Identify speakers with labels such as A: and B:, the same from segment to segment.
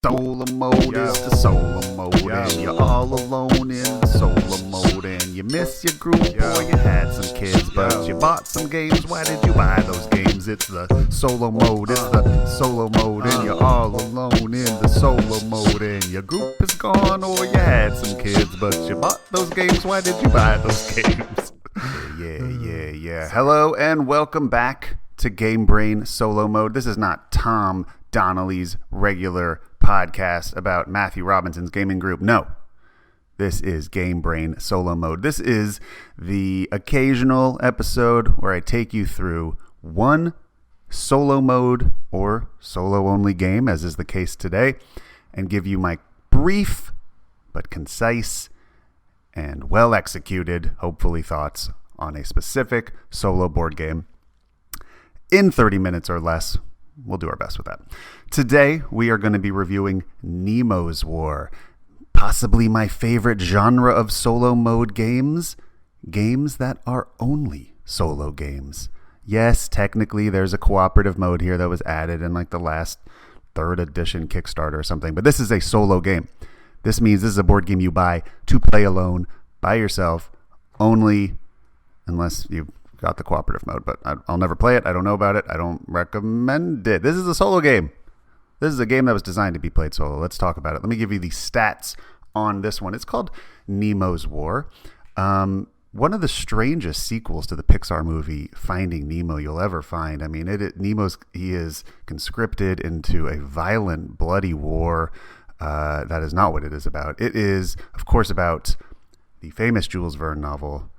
A: Solo mode is the solo mode, and you're all alone in the solo mode, and you miss your group, or you had some kids, but you bought some games. Why did you buy those games? It's the solo mode, it's the solo mode, and you're all alone in the solo mode, and your group is gone, or you had some kids, but you bought those games. Why did you buy those games? Yeah. Hello and welcome back to Game Brain Solo Mode. This is not Tom Donnelly's regular podcast about Matthew Robinson's gaming group. No, this is Game Brain Solo Mode. This is the occasional episode where I take you through one solo mode or solo only game, as is the case today, and give you my brief but concise and well executed, hopefully, thoughts on a specific solo board game in 30 minutes or less. We'll do our best with that. Today, we are going to be reviewing Nemo's War, possibly my favorite genre of solo mode games that are only solo games. Yes, technically, there's a cooperative mode here that was added in like the last 3rd edition Kickstarter or something, but this is a solo game. This means this is a board game you buy to play alone, by yourself, only unless you've got the cooperative mode, but I'll never play it. I don't know about it. I don't recommend it. This is a solo game. This is a game that was designed to be played solo. Let's talk about it. Let me give you the stats on this one. It's called Nemo's War. One of the strangest sequels to the Pixar movie Finding Nemo you'll ever find. I mean, he is conscripted into a violent, bloody war. That is not what it is about. It is, of course, about the famous Jules Verne novel,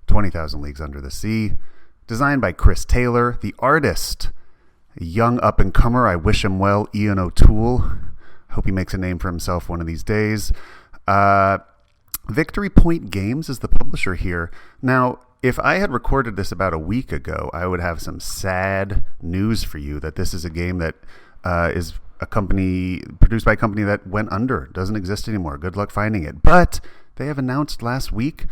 A: 20,000 Leagues Under the Sea, designed by Chris Taylor. The artist, a young up-and-comer, I wish him well, Ian O'Toole. Hope he makes a name for himself one of these days. Victory Point Games is the publisher here. Now, if I had recorded this about a week ago, I would have some sad news for you that this is a game that is a company produced by a company that went under, doesn't exist anymore. Good luck finding it. But they have announced last week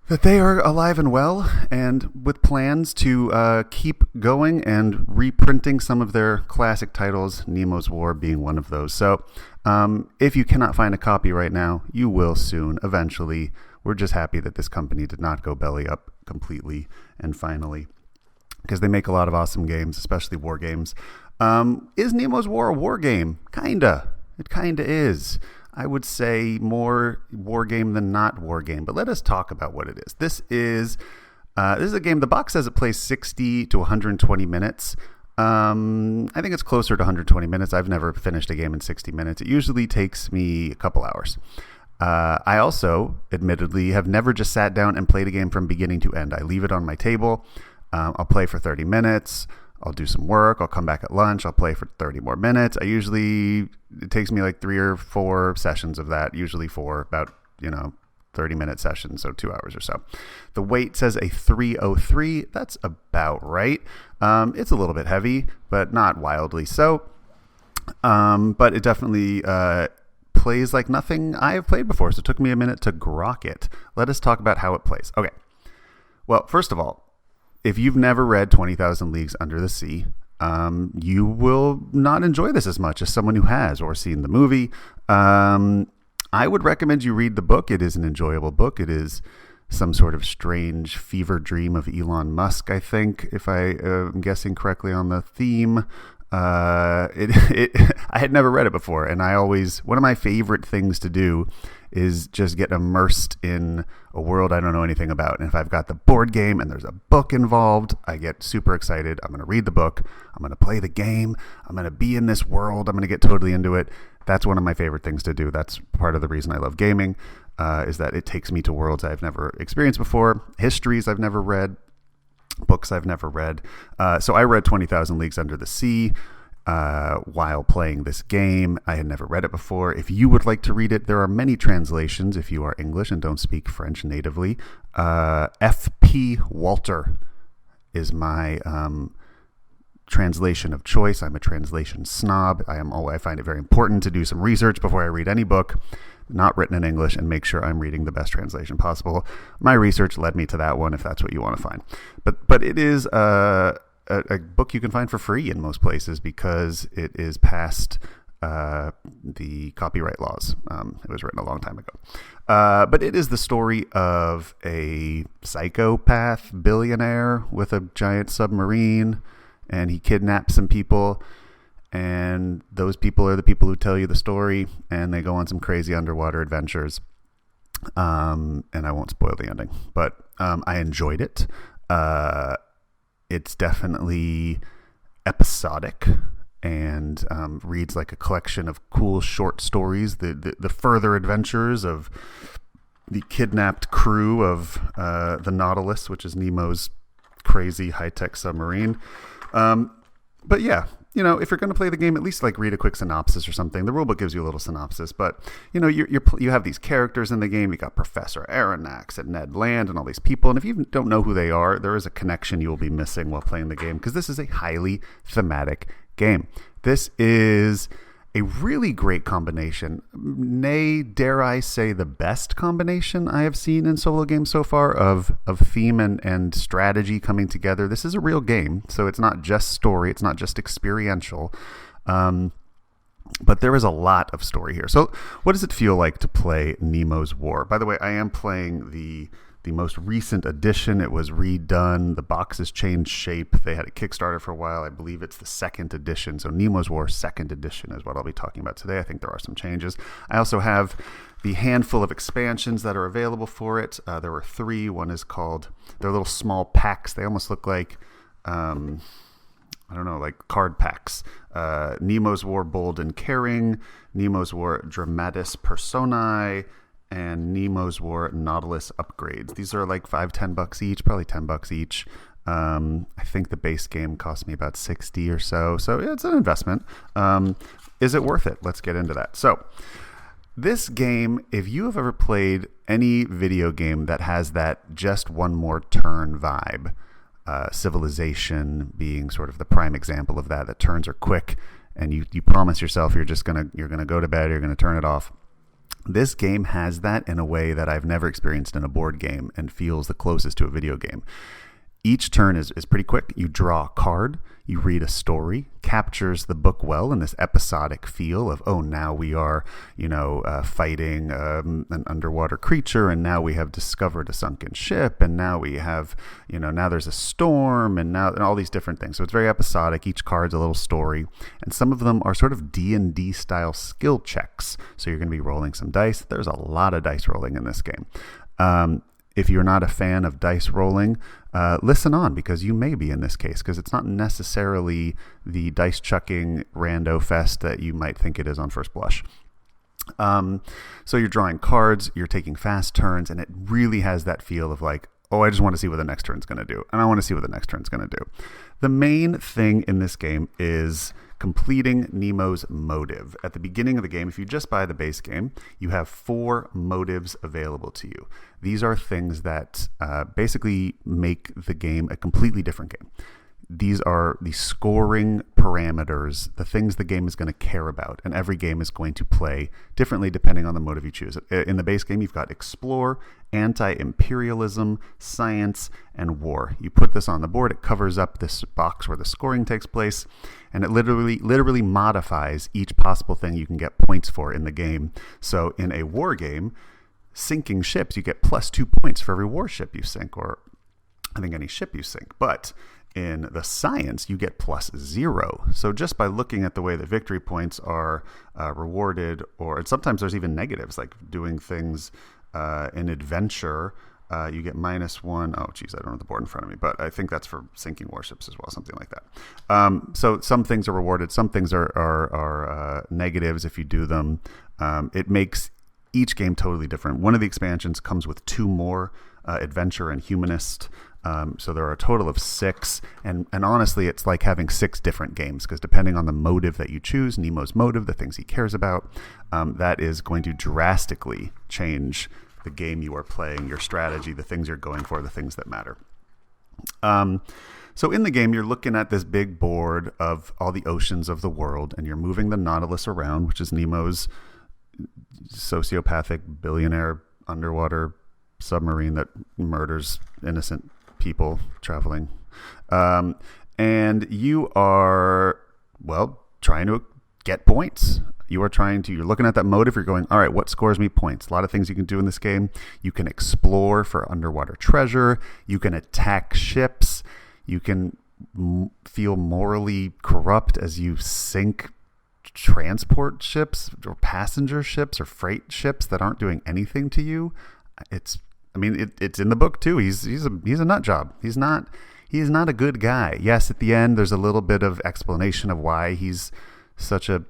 A: that they are alive and well, and with plans to keep going and reprinting some of their classic titles, Nemo's War being one of those. So if you cannot find a copy right now, you will soon, eventually. We're just happy that this company did not go belly up completely and finally, because they make a lot of awesome games, especially war games. Is Nemo's War a war game? Kinda. It kinda is. I would say more war game than not war game, but let us talk about what it is. This is a game. The box says it plays 60 to 120 minutes. I think it's closer to 120 minutes. I've never finished a game in 60 minutes. It usually takes me a couple hours. I also, admittedly, have never just sat down and played a game from beginning to end. I leave it on my table. I'll play for 30 minutes. I'll do some work. I'll come back at lunch. I'll play for 30 more minutes. It takes me like 3 or 4 sessions of that, usually for about, 30-minute sessions, so 2 hours or so. The weight says a 303. That's about right. It's a little bit heavy, but not wildly so. But it definitely plays like nothing I have played before, so it took me a minute to grok it. Let us talk about how it plays. Okay. Well, first of all, if you've never read 20,000 Leagues Under the Sea, you will not enjoy this as much as someone who has or seen the movie. I would recommend you read the book. It is an enjoyable book. It is some sort of strange fever dream of Elon Musk, I think, if I am guessing correctly on the theme. I had never read it before, and one of my favorite things to do is just get immersed in a world I don't know anything about. And if I've got the board game and there's a book involved, I get super excited. I'm going to read the book. I'm going to play the game. I'm going to be in this world. I'm going to get totally into it. That's one of my favorite things to do. That's part of the reason I love gaming, is that it takes me to worlds I've never experienced before, histories I've never read, books I've never read. So I read 20,000 Leagues Under the Sea while playing this game. I had never read it before. If you would like to read it, there are many translations if you are English and don't speak French natively. F.P. Walter is my translation of choice. I'm a translation snob. I find it very important to do some research before I read any book not written in English and make sure I'm reading the best translation possible. My research led me to that one, if that's what you want to find. But it is a book you can find for free in most places because it is past the copyright laws. It was written a long time ago. But it is the story of a psychopath billionaire with a giant submarine, and he kidnaps some people, and those people are the people who tell you the story, and they go on some crazy underwater adventures. And I won't spoil the ending, but I enjoyed it. It's definitely episodic and reads like a collection of cool short stories, the further adventures of the kidnapped crew of the Nautilus, which is Nemo's crazy high-tech submarine. But yeah, if you're going to play the game, at least like read a quick synopsis or something. The rulebook gives you a little synopsis, but you have these characters in the game. You got Professor Aronnax and Ned Land and all these people. And if you don't know who they are, there is a connection you will be missing while playing the game, because this is a highly thematic game. This is a really great combination, nay, dare I say, the best combination I have seen in solo games so far of theme and strategy coming together. This is a real game, so it's not just story, it's not just experiential, but there is a lot of story here. So what does it feel like to play Nemo's War? By the way, I am playing the most recent edition. It was redone. The boxes changed shape. They had a Kickstarter for a while. I believe it's the second edition. So Nemo's War second edition is what I'll be talking about today. I think there are some changes. I also have the handful of expansions that are available for it. There were 3. One is called, they're little small packs. They almost look like, like card packs. Nemo's War Bold and Caring, Nemo's War Dramatis Personae, and Nemo's War Nautilus Upgrades. These are like $5-10 each, probably $10 each. I think the base game cost me about $60 or so. So it's an investment. Is it worth it? Let's get into that. So this game, if you have ever played any video game that has that just one more turn vibe, Civilization being sort of the prime example of that turns are quick, and you promise yourself you're gonna go to bed, you're gonna turn it off. This game has that in a way that I've never experienced in a board game and feels the closest to a video game. Each turn is pretty quick. You draw a card, you read a story, captures the book well in this episodic feel of, now we are, fighting an underwater creature, and now we have discovered a sunken ship, and now we have, now there's a storm, and all these different things. So it's very episodic. Each card's a little story, and some of them are sort of D&D style skill checks. So you're going to be rolling some dice. There's a lot of dice rolling in this game. If you're not a fan of dice rolling, listen on, because you may be in this case, because it's not necessarily the dice chucking rando fest that you might think it is on first blush. So you're drawing cards, you're taking fast turns, and it really has that feel of like, I just want to see what the next turn's going to do, and I want to see what the next turn's going to do. The main thing in this game is completing Nemo's motive. At the beginning of the game, if you just buy the base game, you have 4 motives available to you. These are things that basically make the game a completely different game. These are the scoring parameters, the things the game is going to care about, and every game is going to play differently depending on the motive you choose. In the base game, you've got Explore, Anti-Imperialism, Science, and War. You put this on the board, it covers up this box where the scoring takes place, and it literally modifies each possible thing you can get points for in the game. So in a war game, sinking ships, you get +2 points for every warship you sink, or I think any ship you sink. But in the science, you get +0. So just by looking at the way the victory points are rewarded, and sometimes there's even negatives, like doing things in adventure, you get -1. Oh, geez, I don't have the board in front of me, but I think that's for sinking warships as well, something like that. So some things are rewarded, some things are negatives if you do them. It makes each game totally different. One of the expansions comes with 2 more, adventure and humanist. So there are a total of 6, and honestly, it's like having 6 different games, because depending on the motive that you choose, Nemo's motive, the things he cares about, that is going to drastically change the game you are playing, your strategy, the things you're going for, the things that matter. So in the game, you're looking at this big board of all the oceans of the world, and you're moving the Nautilus around, which is Nemo's sociopathic billionaire underwater submarine that murders innocent people traveling. And you are, trying to get points. You're looking at that motive. You're going, all right, what scores me points? A lot of things you can do in this game. You can explore for underwater treasure. You can attack ships. You can feel morally corrupt as you sink transport ships or passenger ships or freight ships that aren't doing anything to you. It's in the book too. He's a nut job. He's not a good guy. Yes, at the end there's a little bit of explanation of why he's such a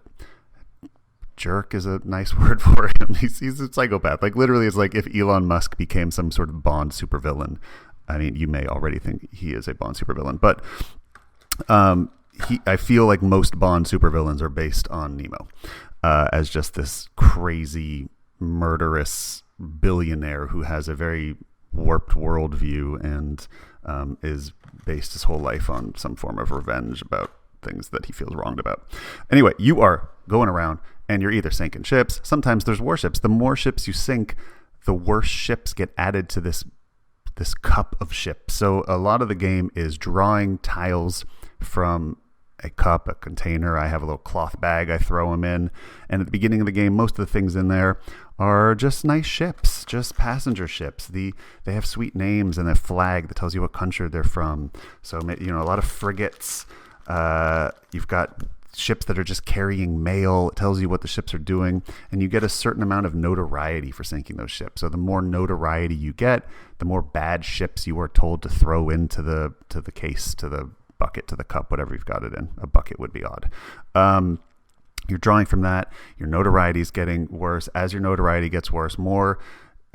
A: jerk is a nice word for him. He's a psychopath. Like literally, it's like if Elon Musk became some sort of Bond supervillain. I mean, you may already think he is a Bond supervillain, but I feel like most Bond supervillains are based on Nemo as just this crazy, murderous billionaire who has a very warped worldview and is based his whole life on some form of revenge about things that he feels wronged about. Anyway, you are going around and you're either sinking ships. Sometimes there's warships. The more ships you sink, the worse ships get added to this cup of ships. So a lot of the game is drawing tiles from a cup, a container. I have a little cloth bag I throw them in. And at the beginning of the game, most of the things in there are just nice ships, just passenger ships. They have sweet names and a flag that tells you what country they're from. So, a lot of frigates. You've got ships that are just carrying mail. It tells you what the ships are doing, and you get a certain amount of notoriety for sinking those ships. So the more notoriety you get, the more bad ships you are told to throw into the case, to the bucket, to the cup, whatever you've got it in. A bucket would be odd. You're drawing from that. Your notoriety is getting worse. As your notoriety gets worse, more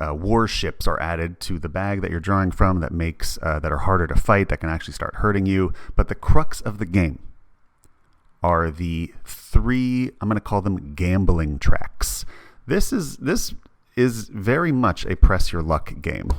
A: warships are added to the bag that you're drawing from that are harder to fight, that can actually start hurting you. But the crux of the game are the 3, I'm going to call them gambling tracks. This is very much a press your luck game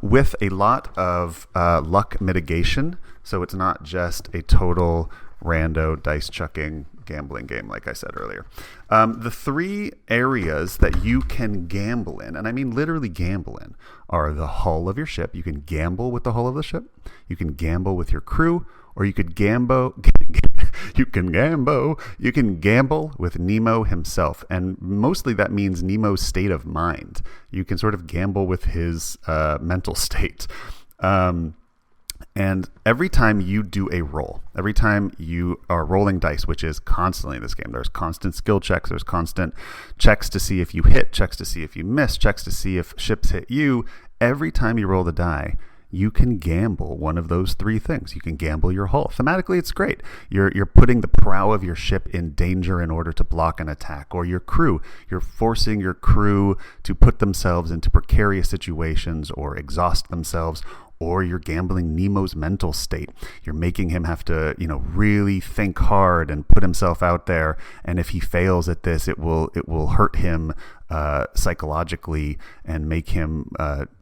A: with a lot of luck mitigation. So it's not just a total rando dice chucking gambling game, like I said earlier. The 3 areas that you can gamble in, and I mean literally gamble in, are the hull of your ship. You can gamble with the hull of the ship. You can gamble with your crew, or you could gamble with Nemo himself. And mostly that means Nemo's state of mind. You can sort of gamble with his mental state. And every time you do a roll, every time you are rolling dice, which is constantly in this game, there's constant skill checks, there's constant checks to see if you hit, checks to see if you miss, checks to see if ships hit you. Every time you roll the die, you can gamble one of those 3 things. You can gamble your hull. Thematically, it's great. You're putting the prow of your ship in danger in order to block an attack. Or your crew. You're forcing your crew to put themselves into precarious situations or exhaust themselves. Or you're gambling Nemo's mental state. You're making him have to, really think hard and put himself out there. And if he fails at this, it will hurt him psychologically and make him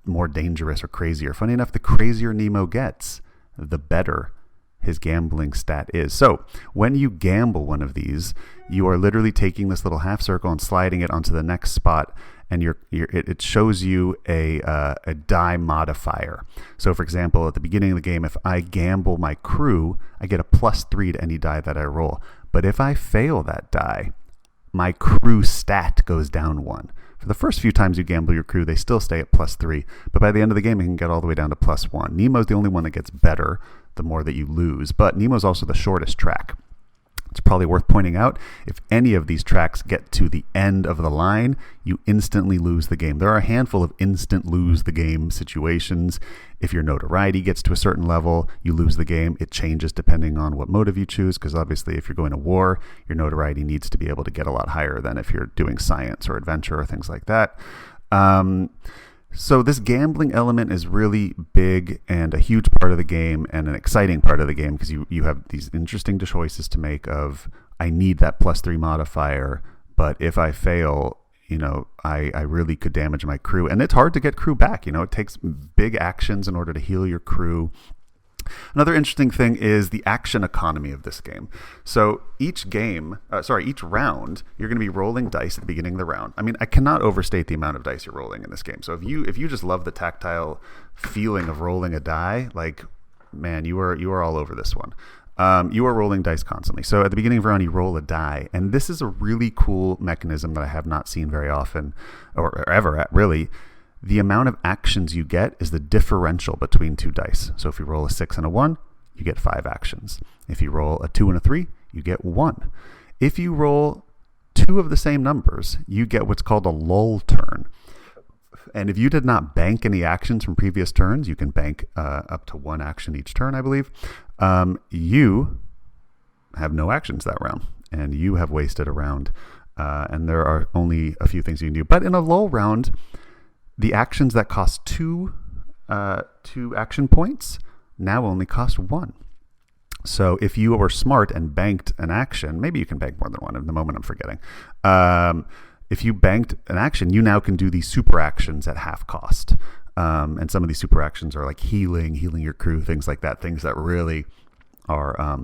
A: more dangerous or crazier. Funny enough, the crazier Nemo gets, the better his gambling stat is. So when you gamble one of these, you are literally taking this little half circle and sliding it onto the next spot. And it shows you a die modifier. So, for example, at the beginning of the game, if I gamble my crew, I get a +3 to any die that I roll. But if I fail that die, my crew stat goes down 1. For the first few times you gamble your crew, they still stay at +3. But by the end of the game, it can get all the way down to +1. Nemo's the only one that gets better the more that you lose. But Nemo's also the shortest track. It's probably worth pointing out, if any of these tracks get to the end of the line, you instantly lose the game. There are a handful of instant lose the game situations. If your notoriety gets to a certain level, you lose the game. It changes depending on what motive you choose, because obviously if you're going to war, your notoriety needs to be able to get a lot higher than if you're doing science or adventure or things like that. So this gambling element is really big and a huge part of the game and an exciting part of the game, because you have these interesting choices to make of, I need that +3 modifier, but if I fail, I really could damage my crew. And it's hard to get crew back. It takes big actions in order to heal your crew. Another interesting thing is the action economy of this game. So each round, you're going to be rolling dice at the beginning of the round. I mean, I cannot overstate the amount of dice you're rolling in this game. So if you just love the tactile feeling of rolling a die, like, man, you are all over this one. You are rolling dice constantly. So at the beginning of a round, you roll a die. And this is a really cool mechanism that I have not seen very often or ever, really. The amount of actions you get is the differential between two dice. So if you roll a 6 and a 1, you get 5 actions. If you roll a 2 and a 3, you get 1. If you roll 2 of the same numbers, you get what's called a lull turn. And if you did not bank any actions from previous turns, you can bank up to 1 action each turn, I believe. You have no actions that round, and you have wasted a round. And there are only a few things you can do. But in a lull round, the actions that cost 2 action points now only cost 1. So if you were smart and banked an action, maybe you can bank more than 1. At the moment, I'm forgetting. If you banked an action, you now can do these super actions at half cost. And some of these super actions are like healing your crew, things like that, things that really are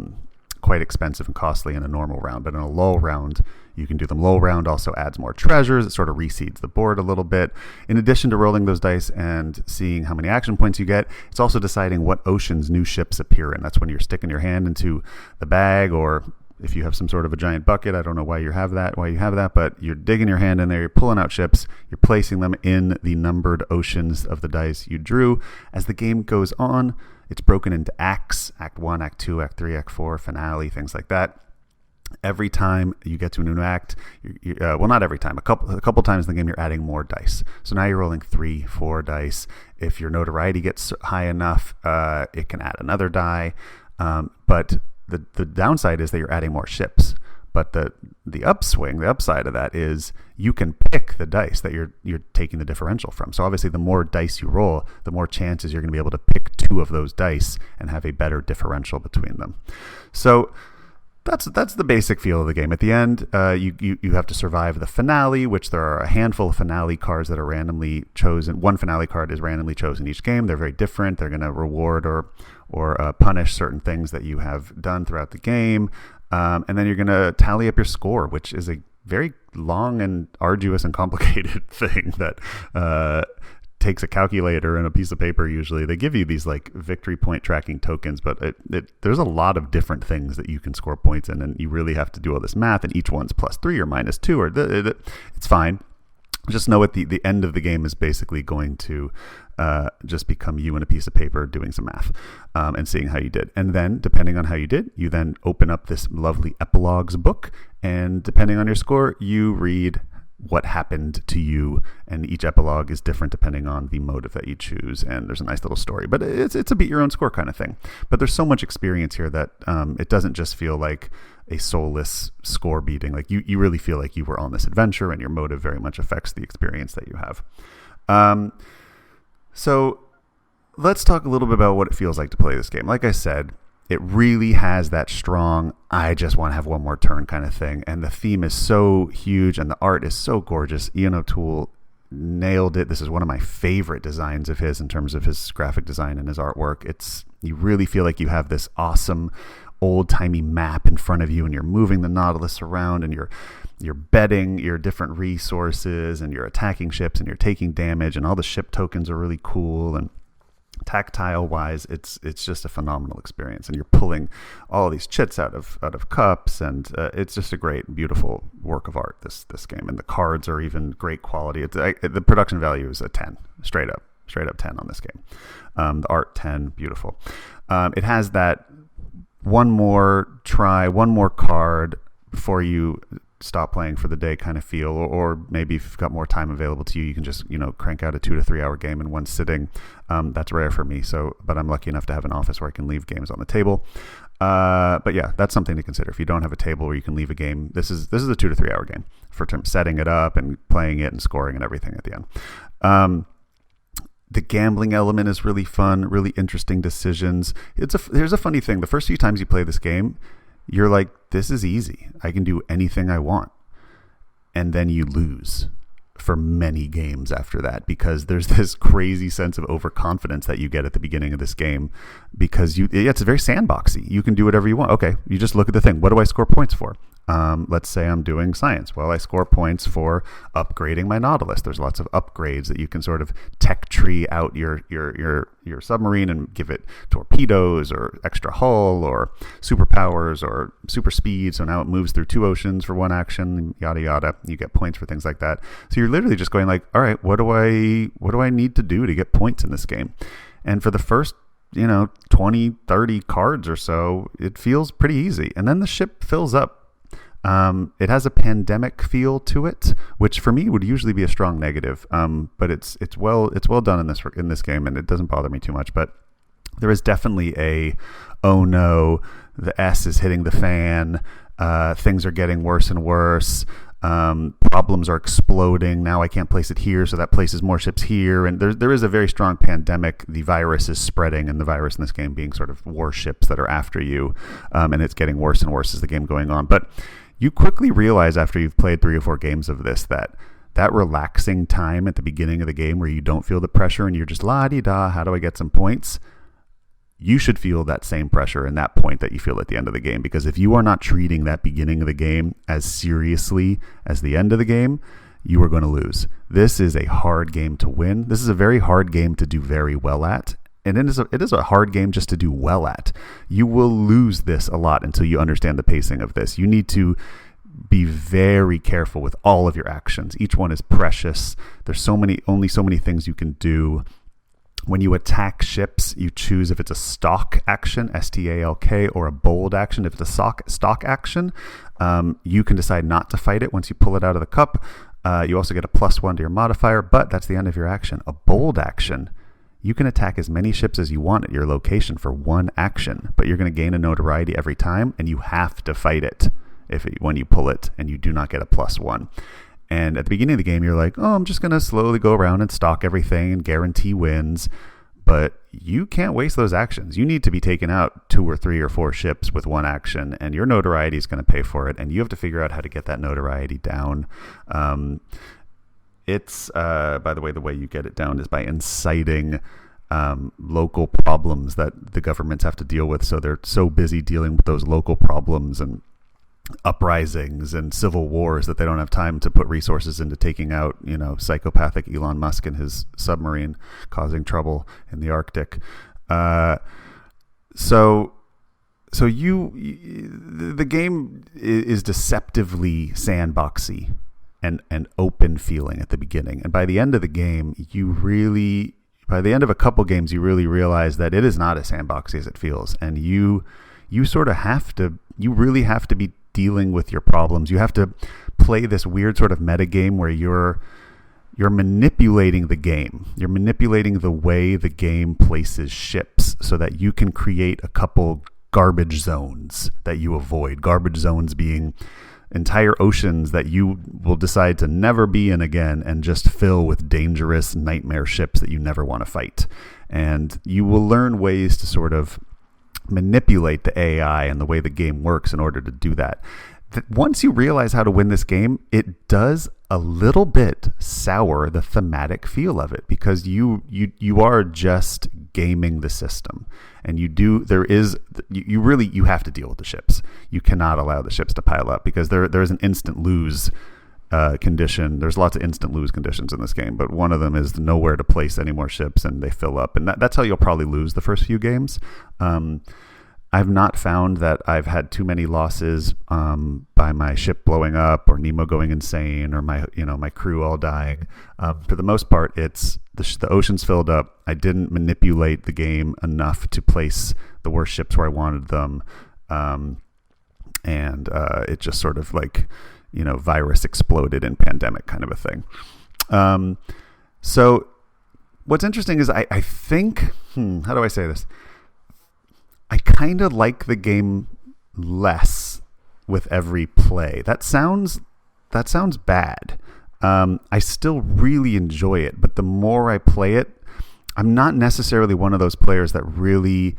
A: quite expensive and costly in a normal round. But in a lull round, you can do them. Lull round also adds more treasures. It sort of reseeds the board a little bit. In addition to rolling those dice and seeing how many action points you get, it's also deciding what oceans new ships appear in. That's when you're sticking your hand into the bag, or if you have some sort of a giant bucket, I don't know why you have that, but you're digging your hand in there, you're pulling out ships, you're placing them in the numbered oceans of the dice you drew. As the game goes on, it's broken into acts, Act 1, Act 2, Act 3, Act 4, finale, things like that. Every time you get to a new act, well, not every time, a couple times in the game, you're adding more dice. So now you're rolling 3, 4 dice. If your notoriety gets high enough, it can add another die. But the downside is that you're adding more ships. But the upside of that is you can pick the dice that you're taking the differential from. So obviously, the more dice you roll, the more chances you're going to be able to pick 2 of those dice and have a better differential between them. So that's the basic feel of the game. At the end, you have to survive the finale, which there are a handful of finale cards that are randomly chosen. One finale card is randomly chosen each game. They're very different. They're going to reward or punish certain things that you have done throughout the game. And then you're going to tally up your score, which is a very long and arduous and complicated thing that takes a calculator and a piece of paper. Usually they give you these like victory point tracking tokens, but there's a lot of different things that you can score points in, and you really have to do all this math, and each one's +3 or -2, or it's fine. Just know at the end of the game is basically going to just become you and a piece of paper doing some math and seeing how you did. And then, depending on how you did, you then open up this lovely epilogues book, and depending on your score, you read what happened to you, and each epilogue is different depending on the motive that you choose, and there's a nice little story. But it's a beat your own score kind of thing. But there's so much experience here that it doesn't just feel like a soulless score beating. Like you really feel like you were on this adventure, and your motive very much affects the experience that you have. So let's talk a little bit about what it feels like to play this game. Like I said, it really has that strong, I just want to have one more turn kind of thing. And the theme is so huge, and the art is so gorgeous. Ian O'Toole nailed it. This is one of my favorite designs of his in terms of his graphic design and his artwork. You really feel like you have this awesome old-timey map in front of you, and you're moving the Nautilus around, and you're betting your different resources, and you're attacking ships, and you're taking damage, and all the ship tokens are really cool. And tactile wise, it's just a phenomenal experience, and you're pulling all these chits out of cups, and it's just a great, beautiful work of art, this game. And the cards are even great quality. The production value is a 10, straight up 10 on this game. The art 10, beautiful. It has that one more card before you stop playing for the day kind of feel, or maybe if you've got more time available to you, you can just crank out a 2 to 3 hour game in one sitting. That's rare for me, but I'm lucky enough to have an office where I can leave games on the table. But yeah, that's something to consider. If you don't have a table where you can leave a game, this is a 2 to 3 hour game for setting it up and playing it and scoring and everything at the end. The gambling element is really fun, really interesting decisions. Here's a funny thing. The first few times you play this game, you're like, this is easy. I can do anything I want. And then you lose for many games after that, because there's this crazy sense of overconfidence that you get at the beginning of this game, because it's very sandboxy. You can do whatever you want. Okay, you just look at the thing. What do I score points for? Let's say I'm doing science. Well, I score points for upgrading my Nautilus. There's lots of upgrades that you can sort of tech tree out your submarine and give it torpedoes or extra hull or superpowers or super speed. So now it moves through 2 oceans for 1 action, yada yada. You get points for things like that. So you're literally just going like, all right, what do I need to do to get points in this game? And for the first 20, 30 cards or so, it feels pretty easy. And then the ship fills up. It has a pandemic feel to it, which for me would usually be a strong negative. But it's well done in this game, and it doesn't bother me too much. But there is definitely oh no, the S is hitting the fan. Things are getting worse and worse. Problems are exploding. Now I can't place it here, so that places more ships here. And there is a very strong pandemic. The virus is spreading, and the virus in this game being sort of warships that are after you. And it's getting worse and worse as the game going on. But you quickly realize after you've played 3 or 4 games of this that relaxing time at the beginning of the game where you don't feel the pressure and you're just la-di-da, how do I get some points? You should feel that same pressure and that point that you feel at the end of the game, because if you are not treating that beginning of the game as seriously as the end of the game, you are going to lose. This is a hard game to win. This is a very hard game to do very well at. And it is a hard game just to do well at. You will lose this a lot until you understand the pacing of this. You need to be very careful with all of your actions. Each one is precious. There's only so many things you can do. When you attack ships, you choose if it's a stalk action, STALK, or a bold action. If it's a stalk action, you can decide not to fight it once you pull it out of the cup. You also get a +1 to your modifier, but that's the end of your action. A bold action, you can attack as many ships as you want at your location for 1 action, but you're going to gain a notoriety every time, and you have to fight it when you pull it, and you do not get a +1. And at the beginning of the game, you're like, oh, I'm just going to slowly go around and stalk everything and guarantee wins. But you can't waste those actions. You need to be taking out 2 or 3 or 4 ships with 1 action, and your notoriety is going to pay for it, and you have to figure out how to get that notoriety down. It's, by the way you get it down is by inciting local problems that the governments have to deal with. So they're so busy dealing with those local problems and uprisings and civil wars that they don't have time to put resources into taking out, psychopathic Elon Musk and his submarine causing trouble in the Arctic. So the game is deceptively sandboxy and open feeling at the beginning. And by the end of the game, by the end of a couple games, you really realize that it is not as sandboxy as it feels. And you really have to be dealing with your problems. You have to play this weird sort of meta game where you're manipulating the game. You're manipulating the way the game places ships so that you can create a couple garbage zones that you avoid. Garbage zones being entire oceans that you will decide to never be in again and just fill with dangerous nightmare ships that you never want to fight. And you will learn ways to sort of manipulate the AI and the way the game works in order to do that. Once you realize how to win this game, it does a little bit sour the thematic feel of it, because you are just gaming the system, and you have to deal with the ships. You cannot allow the ships to pile up, because there is an instant lose condition. There's lots of instant lose conditions in this game, but one of them is nowhere to place any more ships and they fill up, and that's how you'll probably lose the first few games. I've not found that I've had too many losses by my ship blowing up or Nemo going insane or my crew all dying. For the most part, it's the ocean's filled up. I didn't manipulate the game enough to place the worst ships where I wanted them, and it just sort of like virus exploded in pandemic kind of a thing. So what's interesting is I think how do I say this? I kind of like the game less with every play. That sounds bad. I still really enjoy it, but the more I play it, I'm not necessarily one of those players that really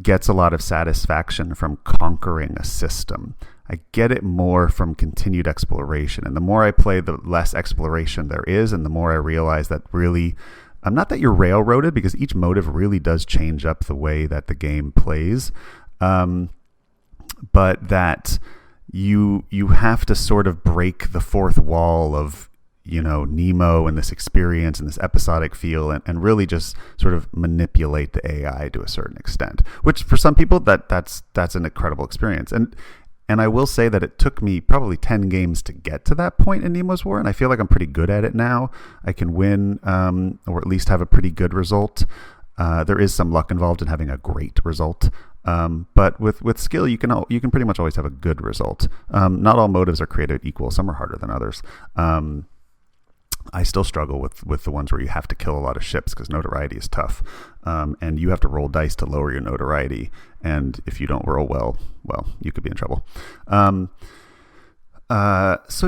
A: gets a lot of satisfaction from conquering a system. I get it more from continued exploration. And the more I play, the less exploration there is, and the more I realize that really, not that you're railroaded, because each motive really does change up the way that the game plays, but that you have to sort of break the fourth wall of, Nemo and this experience and this episodic feel, and really just sort of manipulate the AI to a certain extent, which for some people that's an incredible experience. And I will say that it took me probably 10 games to get to that point in Nemo's War, and I feel like I'm pretty good at it now. I can win, or at least have a pretty good result. There is some luck involved in having a great result. But with skill, you can pretty much always have a good result. Not all motives are created equal. Some are harder than others. I still struggle with the ones where you have to kill a lot of ships because notoriety is tough, and you have to roll dice to lower your notoriety. And if you don't roll well, you could be in trouble. So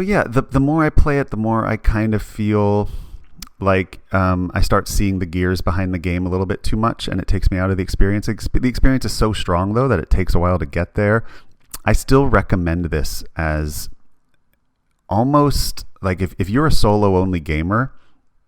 A: yeah, the more I play it, the more I kind of feel like I start seeing the gears behind the game a little bit too much, and it takes me out of the experience. The experience is so strong, though, that it takes a while to get there. I still recommend this as almost like if you're a solo-only gamer,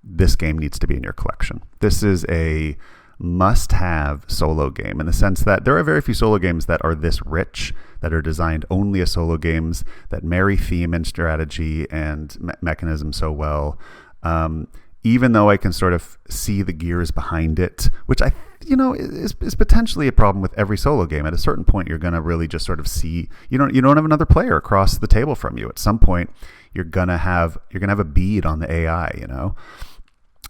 A: this game needs to be in your collection. This is a must-have solo game in the sense that there are very few solo games that are this rich, that are designed only as solo games, that marry theme and strategy and mechanism so well. Even though I can sort of see the gears behind it, which is potentially a problem with every solo game. At a certain point, you're going to really just sort of see you don't have another player across the table from you. At some point, you're gonna have a bead on the AI,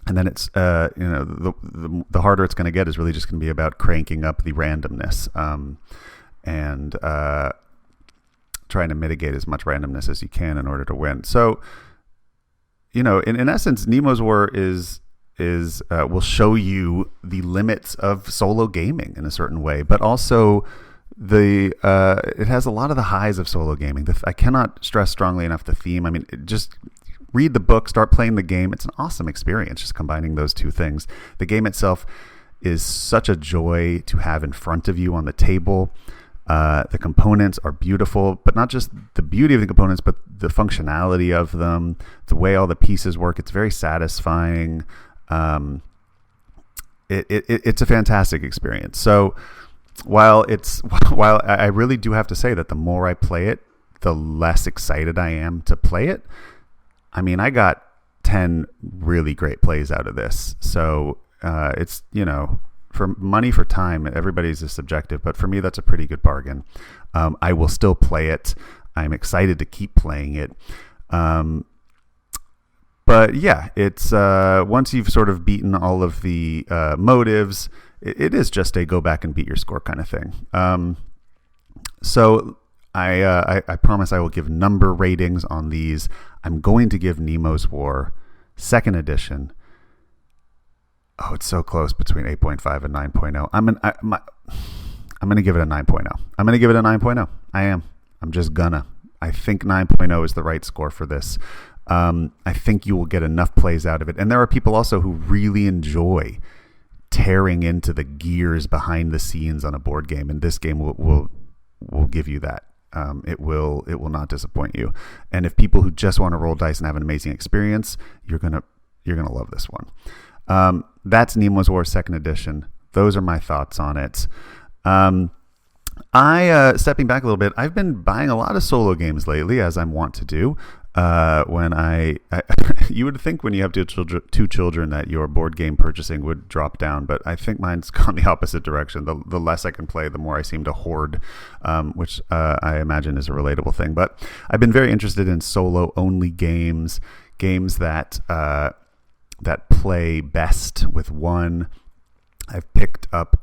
A: and then it's the harder it's going to get is really just going to be about cranking up the randomness and trying to mitigate as much randomness as you can in order to win. So, in essence, Nemo's War will show you the limits of solo gaming in a certain way, but also it has a lot of the highs of solo gaming. I cannot stress strongly enough the theme. I mean, just read the book, start playing the game. It's an awesome experience just combining those two things. The game itself is such a joy to have in front of you on the table. The components are beautiful, but not just the beauty of the components, but the functionality of them, the way all the pieces work. It's very satisfying. It's a fantastic experience. So while I really do have to say that the more I play it, the less excited I am to play it. I mean, I got 10 really great plays out of this. So it's, for money, for time, everybody's is subjective, but for me, that's a pretty good bargain. I will still play it. I'm excited to keep playing it. But yeah, it's once you've sort of beaten all of the motives, it is just a go back and beat your score kind of thing. So I promise I will give number ratings on these. I'm going to give Nemo's War 2nd edition. Oh, it's so close between 8.5 and 9.0. I'm going to give it a 9.0. I'm going to give it a 9.0. I am. I'm just gonna. I think 9.0 is the right score for this. I think you will get enough plays out of it. And there are people also who really enjoy tearing into the gears behind the scenes on a board game, and this game will give you that. It will not disappoint you. And if people who just want to roll dice and have an amazing experience, you're gonna love this one. That's Nemo's War 2nd edition. Those are my thoughts on it. Stepping back a little bit, I've been buying a lot of solo games lately, as I'm wont to do. You would think when you have two children that your board game purchasing would drop down, but I think mine's gone the opposite direction. The less I can play, the more I seem to hoard, which I imagine is a relatable thing. But I've been very interested in solo-only games that play best with one. I've picked up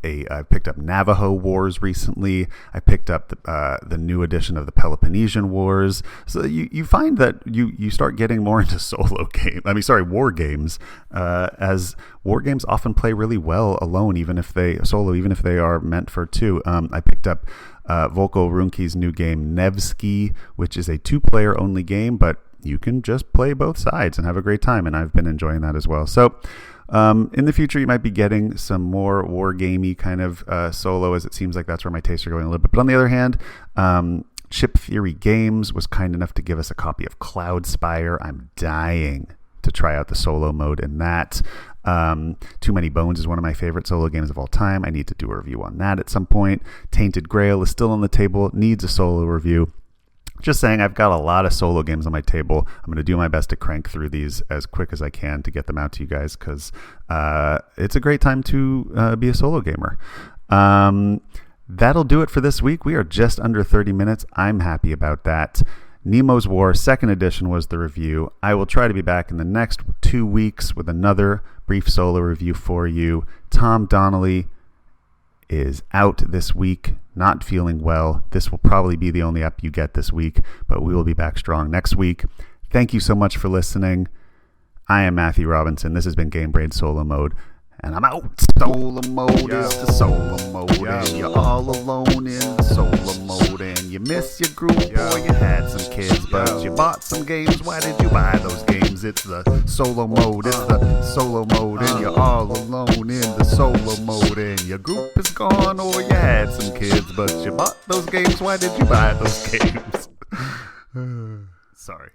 A: Navajo Wars recently. I picked up the new edition of the Peloponnesian Wars. So you find that you start getting more into war games, as war games often play really well alone, even if they are meant for two. I picked up Volko Runke's new game Nevsky, which is a 2-player only game, but you can just play both sides and have a great time, and I've been enjoying that as well. So in the future, you might be getting some more war gamey kind of solo, as it seems like that's where my tastes are going a little bit. But on the other hand, Chip Theory Games was kind enough to give us a copy of Cloudspire. I'm dying to try out the solo mode in that. Too Many Bones is one of my favorite solo games of all time. I need to do a review on that at some point. Tainted Grail is still on the table, needs a solo review. Just saying, I've got a lot of solo games on my table. I'm going to do my best to crank through these as quick as I can to get them out to you guys, because it's a great time to be a solo gamer. That'll do it for this week. We are just under 30 minutes. I'm happy about that. Nemo's War, 2nd edition was the review. I will try to be back in the next 2 weeks with another brief solo review for you. Tom Donnelly is out this week, not feeling well. This will probably be the only app you get this week, but we will be back strong next week. Thank you so much for listening. I am Matthew Robinson. This has been Game Brain Solo Mode, and I'm out. Solo mode is the solo mode, and you're all alone in the solo mode, and you miss your group or you had some kids, but you bought some games. Why did you buy those games? It's the solo mode. It's the solo mode, and you're all alone in the solo mode, and your group is gone or you had some kids, but you bought those games. Why did you buy those games? Sorry.